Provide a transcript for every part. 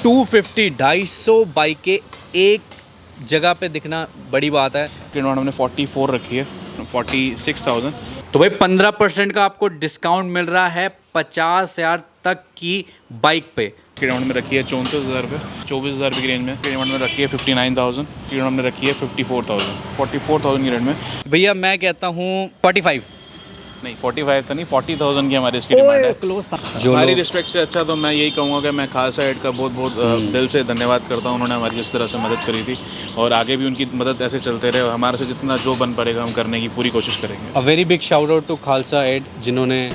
250 250 बाइकें एक जगह पे दिखना बड़ी बात है। डिमांड हमने 44 रखी है, 46,000। तो भाई 15% का आपको डिस्काउंट मिल रहा है 50,000 तक की बाइक पे। डिमांड में रखी है 34,000 रुपये, 24,000 रुपये की रेंज में। डिमांड में रखी है 59,000। डिमांड में रखी है 54,000, 44,000 की रेंज में। भैया मैं कहता हूँ 45। नहीं 45 तो नहीं, 40,000 की हमारी इसकी डिमांड है। क्लोज था। हमारी रिस्पेक्ट से अच्छा तो मैं यही कहूँगा कि मैं खालसा एड का बहुत बहुत दिल से धन्यवाद करता हूँ। उन्होंने हमारी जिस तरह से मदद करी थी और आगे भी उनकी मदद ऐसे चलते रहे और हमारे से जितना जो बन पड़ेगा हम करने की पूरी कोशिश करेंगे। A very big shout out to Khalsa Aid जिन्होंने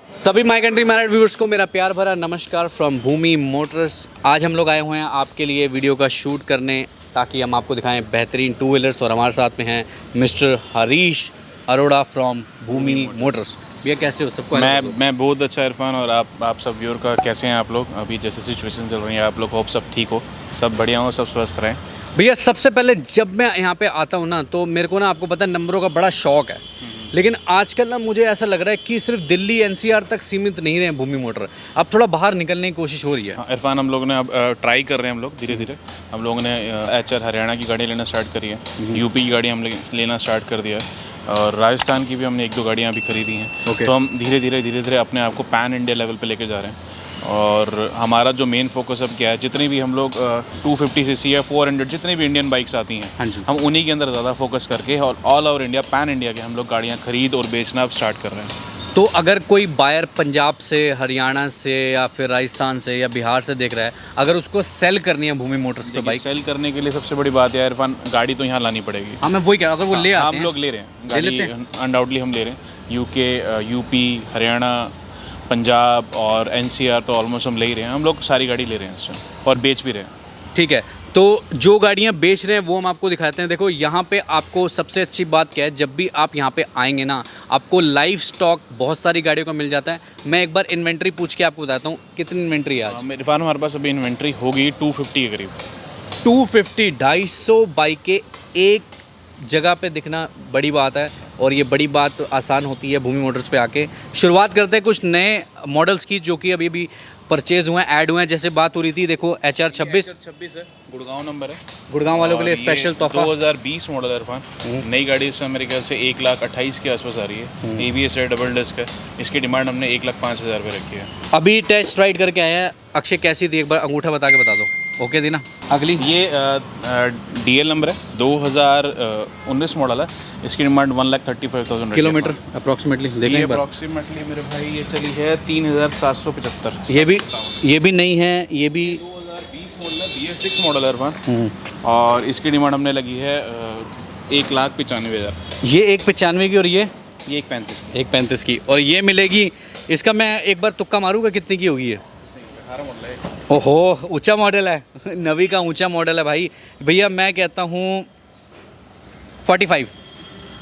सभी माय कंट्री मैरिड व्यूअर्स को मेरा प्यार भरा नमस्कार फ्रॉम भूमि मोटर्स। आज हम लोग आए हुए हैं आपके लिए वीडियो का शूट करने ताकि हम आपको दिखाएं बेहतरीन टू व्हीलर्स। और हमारे साथ में हैं mister Harish Arora from Bhumi Motors. भैया कैसे हो? सबको मैं बहुत अच्छा इरफान। और आप सब व्यूअर का कैसे हैं आप लोग? अभी जैसे सिचुएशन चल रही है आप लोग होप सब ठीक हो, सब बढ़िया हो, सब स्वस्थ रहें। भैया सबसे पहले जब मैं यहाँ पे आता हूँ ना तो मेरे को ना आपको पता है नंबरों का बड़ा शौक है, लेकिन आजकल ना मुझे ऐसा लग रहा है कि सिर्फ दिल्ली एनसीआर तक सीमित नहीं रहे भूमि मोटर, अब थोड़ा बाहर निकलने की कोशिश हो रही है। हाँ, इरफान हम लोग ने अब ट्राई कर रहे हैं हम लोग धीरे धीरे। हम लोगों ने एचआर हरियाणा की गाड़ी लेना स्टार्ट करी है, यूपी की गाड़ी हम लेना स्टार्ट कर दिया है और राजस्थान की भी हमने एक दो गाड़ियाँ अभी खरीदी हैं। तो हम धीरे धीरे अपने आप को पैन इंडिया लेवल पे लेके जा रहे हैं। और हमारा जो मेन फोकस अब क्या है, जितनी भी हम लोग 250 सीसी या 400 जितनी भी इंडियन बाइक्स आती हैं, हाँ जी, हम उन्हीं के अंदर ज़्यादा फोकस करके और all over India pan India के हम लोग गाड़ियाँ खरीद और बेचना अब स्टार्ट कर रहे हैं। तो अगर कोई बायर पंजाब से, हरियाणा से या फिर राजस्थान से या बिहार से देख रहा है, अगर उसको सेल करनी है भूमि मोटर्स पे बाइक, सेल करने के लिए सबसे बड़ी बात है इरफान, गाड़ी तो यहाँ लानी पड़ेगी। हाँ मैं वही कह रहा हूँ, अगर वो ले आते हैं, हम लोग ले रहे हैं गाड़ी, अनडाउटली हम ले रहे हैं। यूपी, हरियाणा, पंजाब और एनसीआर तो ऑलमोस्ट हम ले ही रहे हैं। हम लोग सारी गाड़ी ले रहे हैं इसमें और बेच भी रहे हैं। ठीक है, तो जो गाड़ियाँ बेच रहे हैं वो हम आपको दिखाते हैं। देखो यहाँ पे आपको सबसे अच्छी बात क्या है, जब भी आप यहाँ पे आएंगे ना आपको लाइव स्टॉक बहुत सारी गाड़ियों का मिल जाता है। मैं एक बार इन्वेंट्री पूछ के आपको बताता हूँ कितनी इन्वेंट्री है आज। इरफान हमारे पास अभी इन्वेंट्री होगी 250 के करीब। 250 250 बाइकें एक जगह पे दिखना बड़ी बात है और ये बड़ी बात आसान होती है भूमि मोटर्स पे आके। शुरुआत करते हैं कुछ नए मॉडल्स की जो कि अभी अभी परचेज हुए हैं, ऐड हुए हैं। जैसे बात हो रही थी, देखो HR 26 है, गुड़गांव नंबर है। गुड़गांव वालों के लिए स्पेशल तोहफा। 2020 मॉडल है इरफान। नई गाड़ी इससे मेरे ख्याल से 1,28,000 के आसपास आ रही है। ABS है, डबल डिस्क है। इसकी डिमांड हमने 1,05,000 रुपये रखी है। अभी टेस्ट राइड करके आए हैं। अक्षय कैसी थी, एक बार अंगूठा बता के बता दो। ओके थी ना? अगली ये DL नंबर है, 2019 मॉडल है। इसकी डिमांड 1,35,000 किलोमीटर अप्रॉक्सीमेटली देखें एक बार। अप्रॉक्सीमेटली मेरे भाई ये चली है 3,775। ये भी नहीं है, ये भी 2020 मॉडल है, BS6 मॉडल है इरफान। और इसकी डिमांड हमने लगी है 1,95,000। ये 1,95 की और ये 1,35 की। 1,35 की और ये मिलेगी। इसका मैं एक बार तुक्का मारूंगा कितने की होगी ये? 18 मॉडल है। ओहो ऊंचा मॉडल है, नवी का ऊंचा मॉडल है भाई। भैया मैं कहता हूँ 45।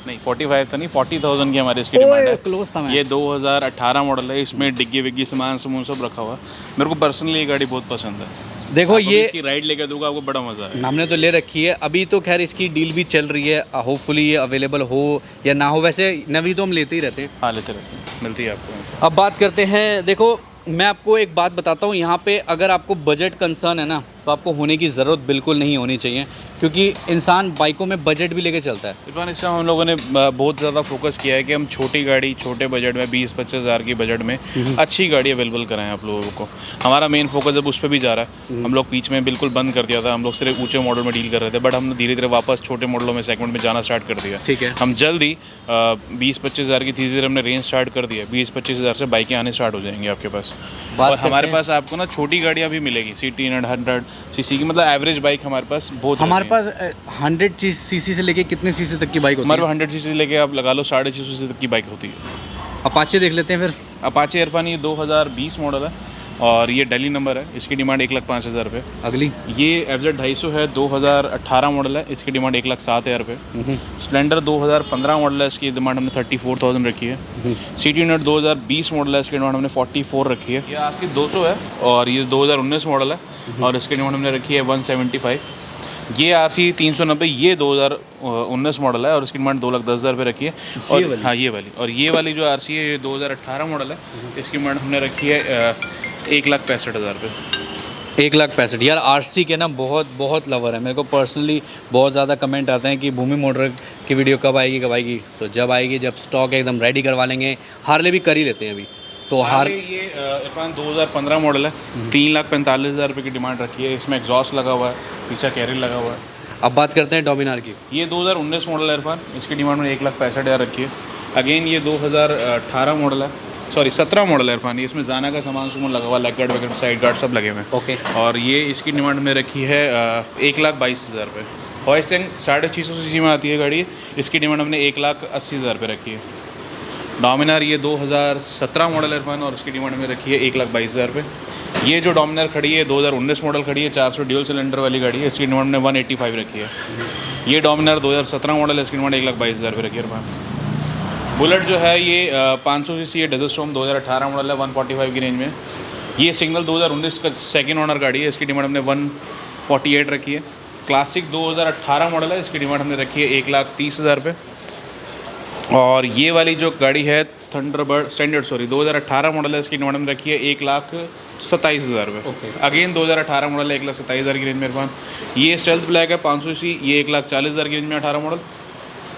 नहीं 45 तो नहीं, 40,000 की हमारी इसकी डिमांड है। क्लोज था मैं। ये 2018 मॉडल है, इसमें डिग्गी विग्गी सामान सब रखा हुआ है। मेरे को पर्सनली ये गाड़ी बहुत पसंद है। देखो ये इसकी राइड लेकर दूंगा आपको, बड़ा मज़ा है। हमने तो ले रखी है अभी, तो खैर इसकी डील भी चल रही है। होपफुली ये अवेलेबल हो या ना हो, वैसे नवी तो हम लेते ही रहते हैं। हाँ लेते रहते हैं, मिलती है आपको। अब बात करते हैं, देखो मैं आपको एक बात बताता हूँ, यहाँ पे अगर आपको बजट कंसर्न है ना तो आपको होने की ज़रूरत बिल्कुल नहीं होनी चाहिए, क्योंकि इंसान बाइकों में बजट भी लेके चलता है। इरफान, इस टाइम हम लोगों ने बहुत ज़्यादा फोकस किया है कि हम छोटी गाड़ी छोटे बजट में 20-25 हज़ार की बजट में अच्छी गाड़ी अवेलेबल कराएं आप लोगों को। हमारा मेन फोकस अब उस पर भी जा रहा है। हम लोग बीच में बिल्कुल बंद कर दिया था, हम लोग सिर्फ ऊंचे मॉडल में डील कर रहे थे, बट हमने धीरे धीरे वापस छोटे मॉडलों में सेगमेंट में जाना स्टार्ट कर दिया। ठीक है। हम जल्द ही 20-25 हज़ार की धीरे धीरे हमने रेंज स्टार्ट कर दिया। 20-25 हज़ार से बाइकें आने स्टार्ट हो जाएंगी आपके पास। और हमारे पास आपको ना छोटी गाड़ियाँ भी मिलेगी, CT 100 सीसी की, मतलब एवरेज बाइक हमारे पास बहुत। हमारे पास 100 सीसी से लेके कितने सीसी तक की बाइक होती है? हमारे पास 100 सीसी लेके आप लगा लो 650 सीसी तक की बाइक होती है। अपाचे देख लेते हैं फिर। अपाचे इरफान ये 2020 मॉडल है और ये दिल्ली नंबर है। इसकी डिमांड 1,05,000 रुपये। अगली ये FZ 250 है, 2018 मॉडल है। इसकी डिमांड 1,07,000 रुपये। स्प्लेंडर 2015 मॉडल है, इसकी डिमांड हमने 34,000 रखी है। CT यूनिट 2020 मॉडल है, इसकी डिमांड हमने 44 रखी है। ये RC 200 है और ये 2019 मॉडल है और इसकी डिमांड हमने रखी है 175। ये RC 390 ये 2019 मॉडल है और इसकी डिमांड 2,10,000 रुपये रखी है। और हाँ ये वाली, और ये वाली जो RC है ये 2018 मॉडल है, इसकी डिमांड हमने रखी है 1,65,000 रुपये। 1,65,000। यार RC के ना बहुत लवर है। मेरे को पर्सनली बहुत ज़्यादा कमेंट आते हैं कि भूमि मोटर की वीडियो कब आएगी। तो जब आएगी, जब स्टॉक एकदम रेडी करवा लेंगे। हार्ले भी कर ही लेते हैं अभी तो। ये इरफान 2015 मॉडल है, 3,45,000 रुपये की डिमांड रखी है। इसमें एग्जॉस्ट लगा हुआ है, पीछे कैरियर लगा हुआ है। अब बात करते हैं डोमिनार की। ये 2019 मॉडल है इरफान, इसकी डिमांड में 1,65,000 रखी है। अगेन ये 2018 मॉडल है, सॉरी 17 मॉडल है इरफान। ये इसमें जाना का सामान सुमान लगा हुआ, लेग गार्ड वगैरह साइड गार्ड सब लगे हुए हैं। ओके। और ये इसकी डिमांड में रखी है 1,22,000 रुपये। हॉयसेंग 650 सीसी में आती है गाड़ी, इसकी डिमांड हमने 1,80,000 रुपये रखी है। डोमिनार ये 2017 मॉडल है इरफान और इसकी डिमांड में रखी है 1,22,000 रुपये। ये जो डोमिनार खड़ी है 2019 मॉडल खड़ी है, 400 ड्यूल सिलेंडर वाली गाड़ी है, इसकी डिमांड में 185 रखी है। ये डोमिनार 2017 मॉडल है, इसकी डिमांड 1,22,000 रुपये रखी है इरफान। बुलेट जो है ये 500 सीसी है, डेजर्ट स्टॉर्म 2018 मॉडल है, 145 की रेंज में। ये सिग्नल 2019 का सेकेंड ओनर गाड़ी है, इसकी डिमांड हमने 148 रखी है। क्लासिक 2018 मॉडल है, इसकी डिमांड हमने रखी है 1,30,000 रुपये। और ये वाली जो गाड़ी है थंडरबर्ड स्टैंडर्ड 2018 मॉडल है, इसकी डिमांड हमने रखी है 1,27,000 रुपये। अगेन 2018 मॉडल है, 1,27,000 की रेंज में इरफान। ये स्टेल्थ ब्लैक है 500 सीसी, ये 1,40,000 की रेंज में 18 मॉडल।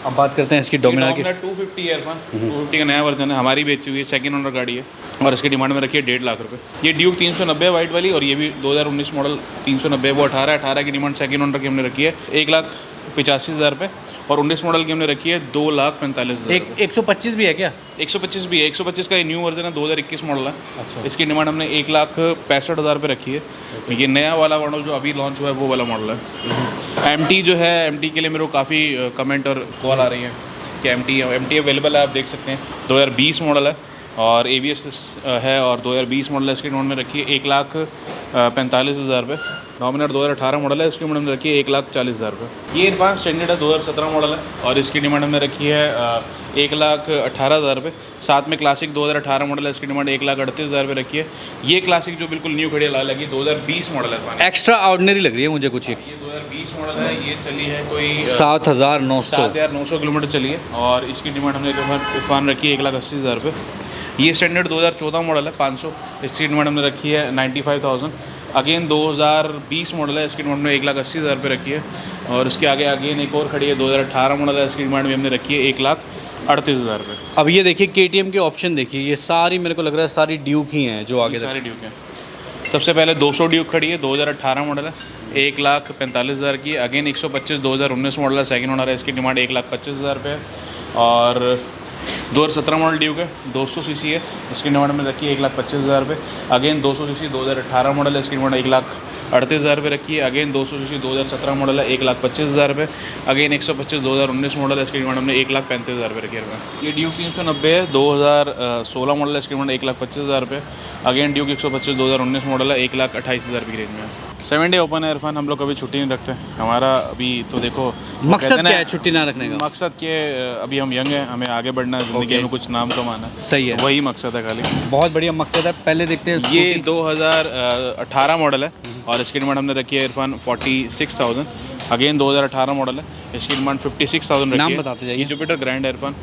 अब बात करते हैं इसकी डोमिनार की। 250 है इरफान, 250 का नया वर्जन है, हमारी बेची हुई है, सेकंड ओनर गाड़ी है और इसकी डिमांड में रखी है 1.5 लाख रुपये। ये ड्यूक 390 वाइट वाली और ये भी 2019 मॉडल 390, वो 18 की डिमांड सेकंड ओनर की हमने रखी है 1,85,000 रुपये। और 19 मॉडल की हमने रखी है 2,45,000। 125 भी है क्या? 125 भी है, 125 का ये न्यू वर्जन है, 2021 मॉडल है। अच्छा। इसकी डिमांड हमने 1,65,000 रुपये रखी है। ये नया वाला मॉडल जो अभी लॉन्च हुआ है वो वाला मॉडल है। MT जो है, MT के लिए मेरे को काफ़ी कमेंट और कॉल आ रही है कि MT अवेलेबल है, आप देख सकते हैं। 2020 मॉडल है और ABS है और 2020 मॉडल है, इसकी डिमांड में रखी है 1,45,000 रुपये। डोमिनार 2018 मॉडल है, इसकी डिमांड हमने रखी है 1,40,000 रुपये। ये एडवांस स्टैंडर्ड है, 2017 मॉडल है और इसकी डिमांड हमने रखी है 1,18,000 रुपये। साथ में क्लासिक 2018 मॉडल है, इसकी डिमांड 1,38,000 रुपये रखी है। ये क्लासिक जो बिल्कुल न्यू खड़ी है लाल लगी 2020 मॉडल है, एक्स्ट्रा ऑर्डिनरी लग रही है मुझे कुछ। ये 2020 मॉडल है, ये चली है कोई 7,900 किलोमीटर चली है और इसकी डिमांड हमने इरफान रखी है 1,80,000 रुपये। ये स्टैंडर्ड 2014 मॉडल है 500, इसकी डिमांड हमने रखी है 95,000। अगेन 2020 मॉडल है, इसकी डिमांड में 1,80,000 रुपये रखी है। और इसके आगे अगेन एक और खड़ी है 2018 मॉडल है, इसकी डिमांड भी हमने रखी है 1,38,000 रुपये। अब ये देखिए KTM के ऑप्शन देखिए, ये सारी मेरे को लग रहा है सारी ड्यूक ही हैं जो आगे सारी ड्यूक हैं। सबसे पहले 200 ड्यूक खड़ी है, 2018 मॉडल है, 1,45,000 की। अगेन 125 2019 मॉडल है, सेकेंड ओनर है, इसकी डिमांड 1,25,000 रुपये है। और 2017 मॉडल ड्यूक है, 200 सीसी है, इसकी डिमांड में रखी है 1,25,000 रुपये। अगेन 200 सीसी 2018 मॉडल है, इसकी डिमांड 1,38,000 रुपये रखी है। अगेन 200 सीसी 2017 मॉडल है, 1,25,000 रुपये। अगेन 125 2019 मॉडल है, इसकी डिमांड हमने 1,35,000 रुपये रखी है। ये ड्यूक 390 है, 2016 मॉडल है, इसकी डिमांड 1,25,000 रुपये। अगेन ड्यूक 125 2019 मॉडल है, 1,28,000 की रेंज में। 7 डे ओपन है इरफान, हम लोग कभी छुट्टी नहीं रखते हमारा। अभी तो देखो मकसद क्या है छुट्टी ना रखने का? मकसद के अभी हम यंग हैं, हमें आगे बढ़ना है, ज़िंदगी में कुछ नाम कमाना है। सही है, तो वही मकसद है खाली। बहुत बढ़िया मकसद है। पहले देखते हैं ये 2018 मॉडल है और इसकी डिमांड हमने रखी है इरफान 46,000। अगेन 2018 मॉडल है, इसकी डिमांड 56,000 रखी नाम है। बताते जाइए। ये जुपिटर ग्रैंड एयरफन,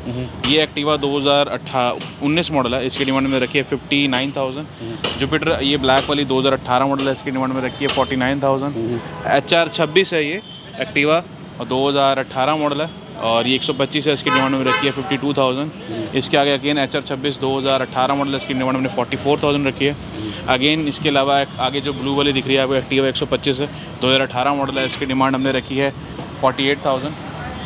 ये एक्टिवा 2019 मॉडल है, इसकी डिमांड में रखी है 59,000। जुपिटर ये ब्लैक वाली 2018 मॉडल है, इसकी डिमांड में रखी है 49,000। HR 26 है ये एक्टिवा और 2018 मॉडल है और ये 125 है, इसकी डिमांड में रखी है 52,000। इसके आगे अगेन HR 26 2018 मॉडल है, इसकी डिमांड मैंने 44,000 रखी है। अगेन इसके अलावा आगे जो ब्लू वाली दिख रही है आपको एक्टिवा 125 है, 2018 मॉडल है, इसकी डिमांड हमने रखी है 48,000।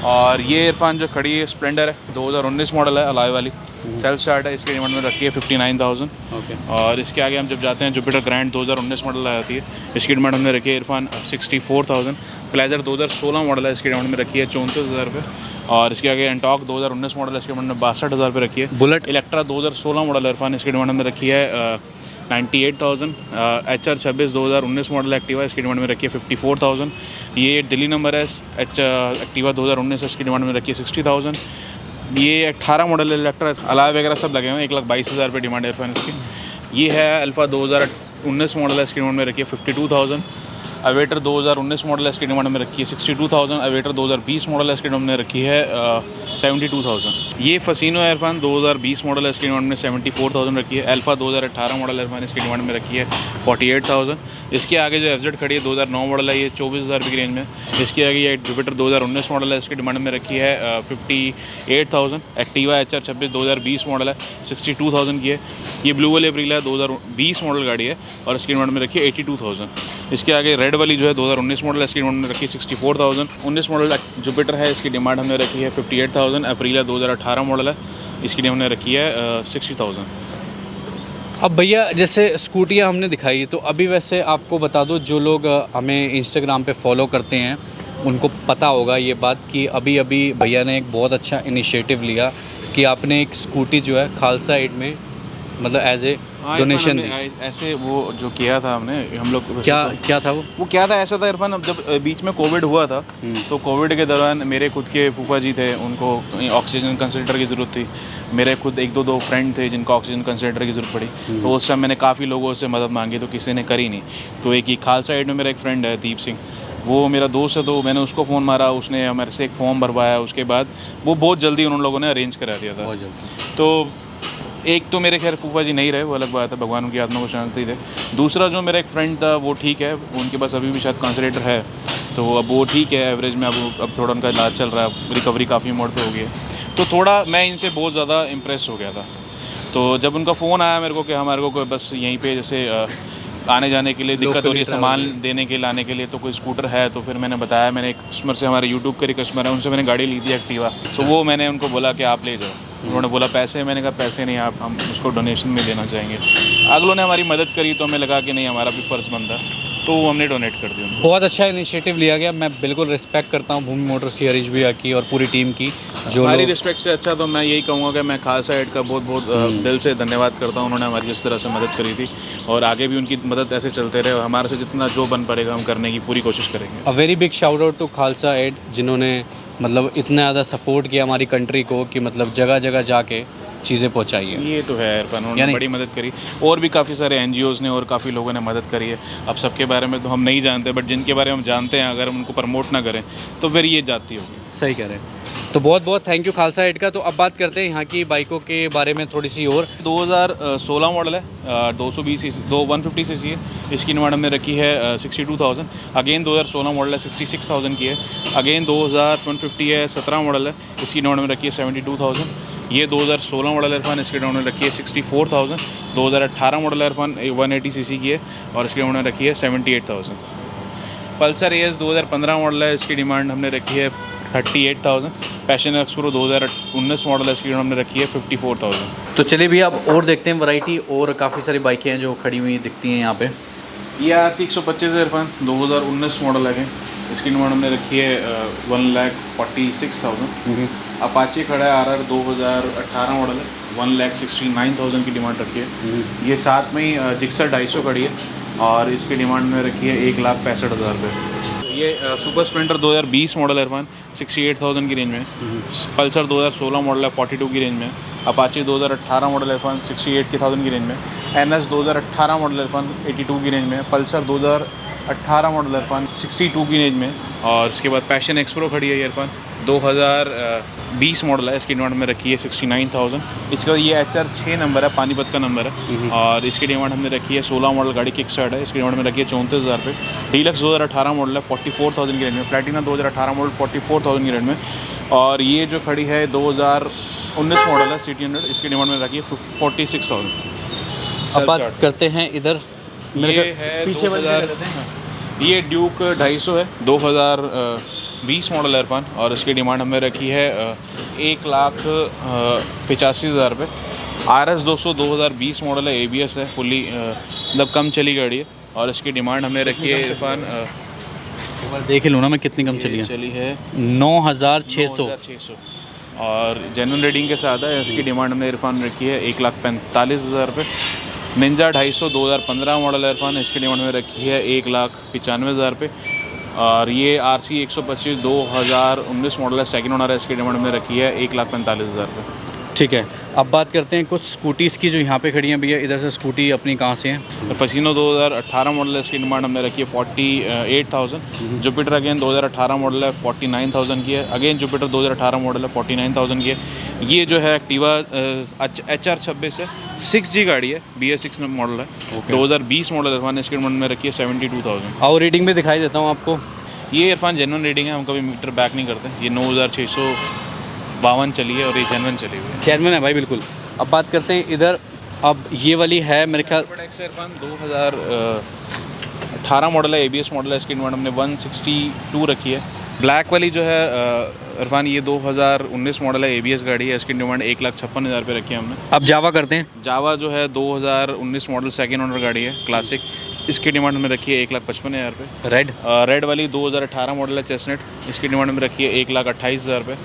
और ये इरफान जो खड़ी है स्प्लेंडर है, 2019 मॉडल है, अलॉय वाली सेल्फ स्टार्ट है, इसकी डिमांड में रखी है 59,000। और इसके आगे हम जब जाते हैं जुपिटर ग्रैंड 2019 मॉडल आ जाती है, इसकी डिमांड हमने रखी है इरफान 64,000। प्लेजर 2016 मॉडल है, इसकी डिमांड में रखी है 34,000 रुपये। और इसके आगे एंटॉक 2019 मॉडल है, इसकी डिमांड में 62,000 रुपये रखी है। बुलेट इलेक्ट्रा 2016 मॉडल है इरफान, इसकी डिमांड में रखी है 98,000। HR 26 2019 मॉडल एक्टिवा, इसकी डिमांड में रखी है 54,000। ये दिल्ली नंबर है, एक्टिवा 2019 है, इसकी डिमांड में रखी है 60,000। ये 18 मॉडल इलेक्ट्रा अलावा वगैरह सब लगे हुए हैं, 1,22,000 रुपये डिमांड है इरफान इसकी। ये है अल्फ़ा 2019 मॉडल है, इसकी डिमांड में रखी है 52,000। अवेटर 2019 मॉडल है, इसकी डिमांड में रखी है 62,000। अवेटर 2020 मॉडल है, इसकी डिमांड में रखी है 72,000। ये फसीनो इरफान 2020 मॉडल है, इसकी डिमांड में 74,000 रखी है। अल्फ़ा 2018 मॉडल इरफान, इसकी डिमांड में रखी है 48,000। इसके आगे जो FZ खड़ी है 2009 मॉडल है, ये 24,000 रुपये की रेंज में। इसके आगे ये जुपिटर 2019 मॉडल है, इसकी डिमांड में रखी है 58,000। एक्टिवा HR 26 2020 मॉडल है, 62,000 की है। ये ब्लू वाली अप्रीला 2020 मॉडल गाड़ी है और इसकी डिमांड में रखी है 82,000। इसके आगे रेड वाली जो है 2019 मॉडल है, इसकी डिमांड में रखी है 64,000। 19 मॉडल जुपिटर है, इसकी डिमांड हमने रखी है 58,000। अप्रीला 2018 मॉडल है, इसकी डिमांड हमने रखी है 60,000। अब भैया जैसे स्कूटियाँ हमने दिखाई, तो अभी वैसे आपको बता दो, जो लोग हमें इंस्टाग्राम पे फॉलो करते हैं उनको पता होगा ये बात कि अभी अभी भैया ने एक बहुत अच्छा इनिशिएटिव लिया कि आपने एक स्कूटी जो है खालसा एड में मतलब एज ए डोनेशन दी। ऐसे वो जो किया था हमने हम लोग, क्या था वो क्या था, ऐसा था इरफान, अब जब बीच में कोविड हुआ था तो कोविड के दौरान मेरे खुद के फूफा जी थे, उनको ऑक्सीजन कंसनट्रेटर की ज़रूरत थी। मेरे खुद एक दो फ्रेंड थे जिनको ऑक्सीजन कंसनट्रेटर की ज़रूरत पड़ी, तो उस समय मैंने काफ़ी लोगों से मदद मांगी तो किसी ने करी नहीं। तो एक ही खालसा एड में मेरा एक फ्रेंड है दीप सिंह, वो मेरा दोस्त है, तो मैंने उसको फ़ोन मारा, उसने हमारे से एक फॉर्म भरवाया। उसके बाद वो बहुत जल्दी उन लोगों ने अरेंज करा दिया था। तो एक तो मेरे खैर फूफा जी नहीं रहे, वो अलग बात है, भगवान उनकी आत्मा को शांति दे। दूसरा जो मेरा एक फ्रेंड था वो ठीक है, उनके पास अभी भी शायद कंसनट्रेटर है, तो अब वो ठीक है एवरेज में। अब थोड़ा उनका इलाज चल रहा है, रिकवरी काफ़ी मोड पे हो गई है। तो थोड़ा मैं इनसे बहुत ज़्यादा इम्प्रेस हो गया था। तो जब उनका फ़ोन आया मेरे को कि हमारे को बस यहीं पे जैसे आने जाने के लिए दिक्कत हो रही है, सामान देने के लाने के लिए, तो कोई स्कूटर है, तो फिर मैंने बताया, मैंने एक कस्टमर से, हमारे यूट्यूब के कस्टमर है, उनसे मैंने गाड़ी ली थी एक्टिवा, तो वो मैंने उनको बोला कि आप ले जाओ। उन्होंने बोला पैसे, मैंने कहा पैसे नहीं, आप हम उसको डोनेशन में देना चाहेंगे। अगलों ने हमारी मदद करी तो हमें लगा कि नहीं हमारा भी फ़र्ज़ बनता, तो हमने डोनेट कर दिया। बहुत अच्छा इनिशिएटिव लिया गया, मैं बिल्कुल रिस्पेक्ट करता हूँ भूमि मोटर्स की, हरीश भैया की और पूरी टीम की। जो हमारी रिस्पेक्ट से अच्छा तो मैं यही कहूँगा कि मैं खालसा एड का बहुत बहुत दिल से धन्यवाद करता हूँ। उन्होंने हमारी जिस तरह से मदद करी थी और आगे भी उनकी मदद ऐसे चलते रहे, और हमारे से जितना जो बन पड़ेगा हम करने की पूरी कोशिश करेंगे। A very big shout out to Khalsa Aid, जिन्होंने मतलब इतना ज़्यादा सपोर्ट किया हमारी कंट्री को कि मतलब जगह जगह जाके चीज़ें पहुँचाई है। ये तो है इरफान, उन्होंने बड़ी मदद करी, और भी काफ़ी सारे NGOs ने और काफ़ी लोगों ने मदद करी है। अब सबके बारे में तो हम नहीं जानते, बट जिनके बारे में हम जानते हैं अगर हम उनको प्रमोट ना करें तो फिर ये जाती होगी। सही कह रहे हैं। तो बहुत बहुत थैंक यू खालसा एड का। तो अब बात करते हैं यहाँ की बाइकों के बारे में थोड़ी सी और। 2016 मॉडल है, 220 cc 150 cc है, इसकी डिमांड हमने रखी है 62,000। अगेन 2016 मॉडल है, 66,000 की है। अगेन 150 है, 17 मॉडल है, इसकी डिमांड में रखी है 72,000। ये 2016 मॉडल इरफान, इसकी डिमांड में रखी है 64,000। 2018 मॉडल इरफान 180 cc की है और इसकी डिमांड में रखी है 78,000। पल्सर AS 2015 मॉडल है, इसकी डिमांड हमने रखी है 38,000। पैशन एक्सप्रो 2019 मॉडल है, इसकी हमने रखी है 54,000। तो चलिए भैया अब और देखते हैं वैरायटी, और काफ़ी सारी बाइकें हैं जो खड़ी हुई दिखती हैं यहाँ पे। ये RC 125 है इरफान, 2019 मॉडल है, इसकी डिमांड हमने रखी है 1,46,000। अपाचे खड़ा है RR 2018 मॉडल है, 1,69,000 की डिमांड रखी है। ये साथ में ही जिक्सर 250 खड़ी है और इसकी डिमांड में रखी है 1,65,000 रुपये। ये सुपर स्प्लेंडर 2020 मॉडल है इरफान, 68,000 की रेंज में। पल्सर 2016 मॉडल है, 42 की रेंज में। अपाचे 2018 मॉडल इरफान 68,000 की रेंज में। NS 2018 मॉडल इरफान 82 की रेंज में। पल्सर 18 मॉडल है इरफान, 62 की रेंज में। और इसके बाद पैशन एक्सप्रो खड़ी है ये इरफान, 2020 मॉडल है, इसकी डिमांड में रखी है 69,000। इसके बाद ये HR 6 नंबर है, पानीपत का नंबर है, और इसकी डिमांड हमने रखी है 16 मॉडल गाड़ी किक स्टार्ट है, इसकी डिमांड में रखी है 34,000 रुपये। डीलक्स 2018 मॉडल है, 44,000 की रेंज में। प्लेटिना 2018 मॉडल 44,000 की रेंज में। और ये जो खड़ी है 2019 मॉडल है, सिटी 100, इसकी डिमांड में रखी है 46,000। अब बात करते हैं इधर ये है पीछे 2000, ये ड्यूक 250 है, 2020 मॉडल है इरफान, और इसकी डिमांड हमें रखी है 1,85,000 रुपये। RS 200 2020 मॉडल है, ABS है, फुली मतलब कम चली गाड़ी है, और इसकी डिमांड हमने रखी है इरफान, देख लूँ ना मैं कितनी कम चली है 9,600। और जेन्युइन रेटिंग के साथ है। इसकी डिमांड हमने इरफान रखी है 1,45,000 रुपये। निंजा 250 2015 मॉडल है इरफान, इसकी डिमांड में रखी है 1,95,000 रुपये। और ये RC 125 2019 मॉडल है, सेकंड ओनर है, इसकी डिमांड में रखी है 1,45,000 रुपये। ठीक है, अब बात करते हैं कुछ स्कूटीज़ की जो यहाँ पे खड़ी हैं। भैया इधर से स्कूटी अपनी कहाँ से हैं? फसीनो 2018 मॉडल है, इसकी डिमांड हमने रखी है 48,000। जुपिटर अगेन 2018 मॉडल है, 49,000 की है। अगेन जुपिटर 2018 मॉडल है, 49,000 की है। ये जो है एक्टिवा HR 26 है, 6G गाड़ी है, BS6 मॉडल है, 2020 मॉडल इरफान, इसकी डिमांड में रखी है 72,000। और रेटिंग भी दिखाई देता हूँ आपको। ये इरफान जेन्युइन रेटिंग है, हम कभी मीटर बैक नहीं करते। ये 9,652 चली है, और ये जेन्युइन चली हुई है। जेन्युइन है भाई, बिल्कुल। अब बात करते हैं इधर, अब ये वाली है मेरे ख्याल इरफान 2018 मॉडल है, ABS मॉडल है, इसकी डिमांड हमने 162 रखी है। ब्लैक वाली जो है इरफान, ये 2019 मॉडल है, ABS गाड़ी है, इसकी डिमांड 1,56,000 रुपये रखी है हमने। अब जावा करते हैं। जावा जो है 2019 मॉडल, सेकेंड ओनर गाड़ी है, क्लासिक, इसकी डिमांड में रखी है 1,55,000 रुपये। रेड वाली 2018 मॉडल है, चेस्टनट, इसकी डिमांड में रखी है 1,28,000 रुपये।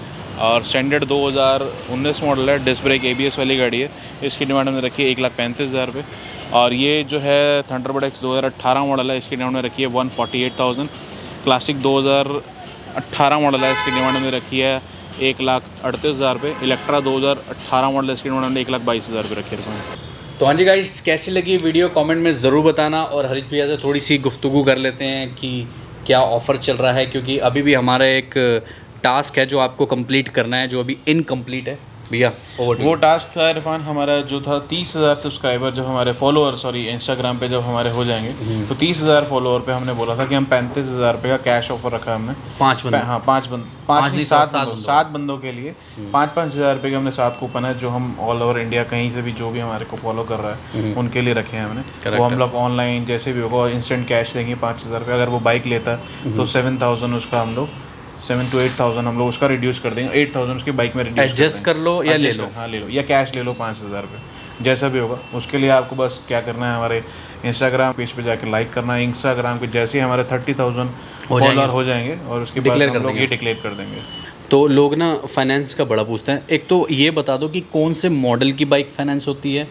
और स्टैंडर्ड 2019 मॉडल है, डिस्क ब्रेक ABS वाली गाड़ी है, इसकी डिमांड में रखी है 1,35,000 रुपये। और ये जो है थंडरबर्ड X 2018 मॉडल है, इसकी डिमांड में रखी है 148,000। क्लासिक 2018 मॉडल है, इसकी डिमांड में रखी है 1,38,000 रुपये। इलेक्ट्रा 2018 मॉडल है, इसकी डिमांड में 1,22,000 रुपये रखी है। तो हाँ जी गाइस, कैसी लगी वीडियो कमेंट में ज़रूर बताना। और हरीश भैया से थोड़ी सी गुफ्तगू कर लेते हैं कि क्या ऑफ़र चल रहा है, क्योंकि अभी भी हमारा एक टास्क है जो आपको कंप्लीट करना है, जो अभी इनकम्प्लीट है। भैया वो टास्क था इरफान हमारा जो था 30,000 सब्सक्राइबर जब हमारे फॉलोअर इंस्टाग्राम पे जब हमारे हो जाएंगे, तो 30,000 फॉलोअर पे हमने बोला था कि हम 35,000 रुपये का कैश ऑफर रखा है हमने। 5 बंदे, हाँ 7 बंदों के लिए 5,000 रुपये के हमने 7 कूपन है, जो हम ऑल ओवर इंडिया कहीं से भी जो भी हमारे को फॉलो कर रहा है उनके लिए रखे हैं हमने। वो हम लोग ऑनलाइन जैसे भी होगा इंस्टेंट कैश देंगे 5,000 रुपये। अगर वो बाइक लेता है तो 7,000 उसका हम लोग 7 to 8,000 हम लोग उसका रिड्यूस कर देंगे। 8,000 उसकी बाइक में रिड्यूस एडजस्ट कर लो या ले लो। हाँ ले लो, या कैश ले लो 5,000 रुपये, जैसा भी होगा। उसके लिए आपको बस क्या करना है, हमारे इंस्टाग्राम पेज पे जाके लाइक करना है। इंस्टाग्राम पे जैसे ही हमारे 30,000 फॉलोअर हो जाएंगे और उसके बाद हम लोग ये डिक्लेयर कर देंगे। तो लोग ना फाइनेंस का बड़ा पूछते हैं। एक तो ये बता दो कि कौन से मॉडल की बाइक फाइनेंस होती है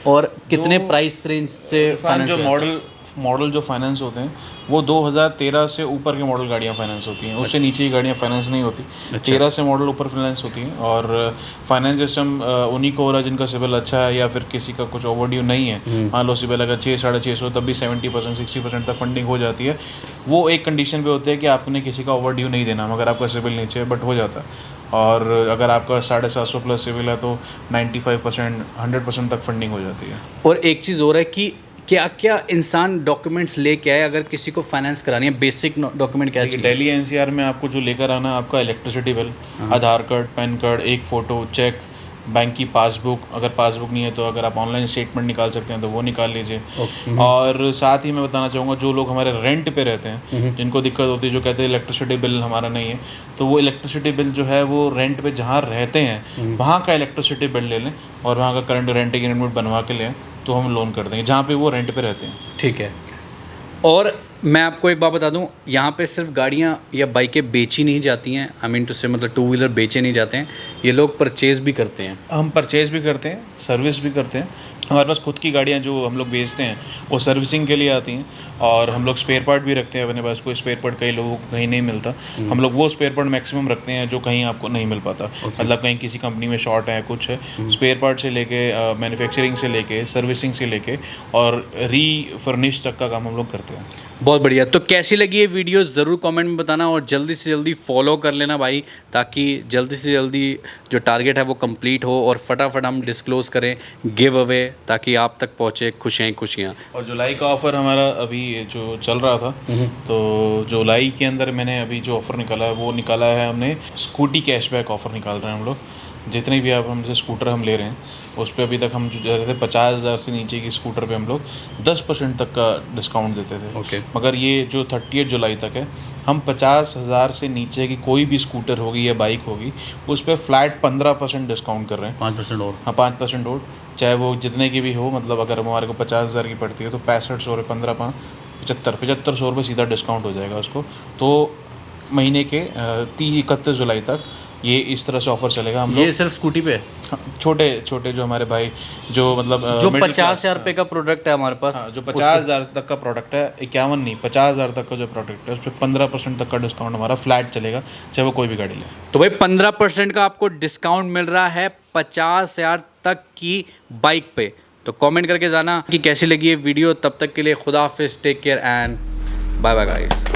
और कितने प्राइस रेंज से फाइनेंस? जो मॉडल जो फाइनेंस होते हैं वो 2013 से ऊपर की मॉडल गाड़ियाँ फाइनेंस होती हैं, उससे नीचे की गाड़ियाँ फाइनेंस नहीं होती। 13 से मॉडल ऊपर फाइनेंस होती हैं। और फाइनेंस सिस्टम उन्हीं को हो रहा है जिनका सिविल अच्छा है या फिर किसी का कुछ ओवरड्यू नहीं है। मान लो सिविल अगर 600-650 तब भी 70% 60% तक फंडिंग हो जाती है। वो एक कंडीशन पे होते हैं कि आपने किसी का ओवरड्यू नहीं देना, मगर आपका सिविल नीचे है, बट हो जाता है। और अगर आपका 750 प्लस सिविल है तो 95% 100% तक फंडिंग हो जाती है। और एक चीज़ और है कि क्या क्या इंसान डॉक्यूमेंट्स लेके आए अगर किसी को फाइनेंस करानी है? बेसिक डॉक्यूमेंट क्या चाहिए? दिल्ली NCR में आपको जो लेकर आना है, आपका इलेक्ट्रिसिटी बिल, आधार कार्ड, पैन कार्ड, एक फ़ोटो, चेक, बैंक की पासबुक, अगर पासबुक नहीं है तो अगर आप ऑनलाइन स्टेटमेंट निकाल सकते हैं तो वो निकाल लीजिए। और साथ ही मैं बताना चाहूँगा जो लोग हमारे रेंट पे रहते हैं, जिनको दिक्कत होती है, जो कहते हैं इलेक्ट्रिसिटी बिल हमारा नहीं है, तो वो इलेक्ट्रिसिटी बिल जो है वो रेंट पे जहाँ रहते हैं वहाँ का इलेक्ट्रिसिटी बिल ले लें और वहाँ का करंट रेंट एग्रीमेंट बनवा के लें, तो हम लोन कर देंगे जहाँ पे वो रेंट पे रहते हैं। ठीक है। और मैं आपको एक बात बता दूं, यहाँ पे सिर्फ गाड़ियाँ या बाइकें बेची नहीं जाती हैं, आई मीन टू से मतलब 2 व्हीलर बेचे नहीं जाते हैं, ये लोग परचेज़ भी करते हैं। हम परचेज़ भी करते हैं, सर्विस भी करते हैं। हमारे पास खुद की गाड़ियाँ जो हम लोग बेचते हैं वो सर्विसिंग के लिए आती हैं, और हम लोग स्पेयर पार्ट भी रखते हैं अपने पास। कोई स्पेयर पार्ट कई लोगों को कहीं नहीं मिलता, हम लोग वो स्पेयर पार्ट मैक्सिमम रखते हैं जो कहीं आपको नहीं मिल पाता। मतलब कहीं किसी कंपनी में शॉर्ट है, कुछ है, स्पेयर पार्ट से लेके मैन्युफैक्चरिंग से लेके सर्विसिंग से लेके और रीफर्निश तक का काम हम लोग करते हैं। बहुत बढ़िया। तो कैसी लगी ये वीडियो ज़रूर कमेंट में बताना और जल्दी से जल्दी फॉलो कर लेना भाई, ताकि जल्दी से जल्दी जो टारगेट है वो कंप्लीट हो और फटाफट हम डिस्क्लोज़ करें गिव अवे, ताकि आप तक पहुँचे खुशियाँ ही खुशियाँ। और जुलाई का ऑफ़र हमारा अभी जो चल रहा था, तो जुलाई के अंदर मैंने अभी जो ऑफ़र निकाला है वो निकाला है हमने स्कूटी कैशबैक ऑफ़र निकाल रहे हैं हम लोग। जितने भी आप हमसे स्कूटर हम ले रहे हैं उस पर अभी तक हम जो दे रहे थे 50,000 से नीचे की स्कूटर पे हम लोग 10% तक का डिस्काउंट देते थे। ओके। मगर ये जो 30 जुलाई तक है, हम 50,000 से नीचे की कोई भी स्कूटर होगी या बाइक होगी उस पर फ्लैट 15% डिस्काउंट कर रहे हैं। 5% और। हाँ, 5% और, चाहे वो जितने की भी हो। मतलब अगर हमारे को 50,000 की पड़ती है तो 6500 रुपये 7500 रुपये सीधा डिस्काउंट हो जाएगा उसको। तो महीने के 31 जुलाई तक ये इस तरह से ऑफर चलेगा। हम ये सिर्फ स्कूटी पे? हाँ, छोटे छोटे जो हमारे भाई जो मतलब जो 50,000 रुपये का प्रोडक्ट है हमारे पास, हाँ, जो 50,000 तक का प्रोडक्ट है, 51 नहीं 50,000 तक का जो प्रोडक्ट है उस पर 15% तक का डिस्काउंट हमारा फ्लैट चलेगा, चाहे वो कोई भी गाड़ी ले। तो भाई 15% का आपको डिस्काउंट मिल रहा है 50,000 तक की बाइक पे। तो कमेंट करके जाना कि कैसी लगी ये वीडियो। तब तक के लिए खुदा हाफिज़, take care and bye bye guys.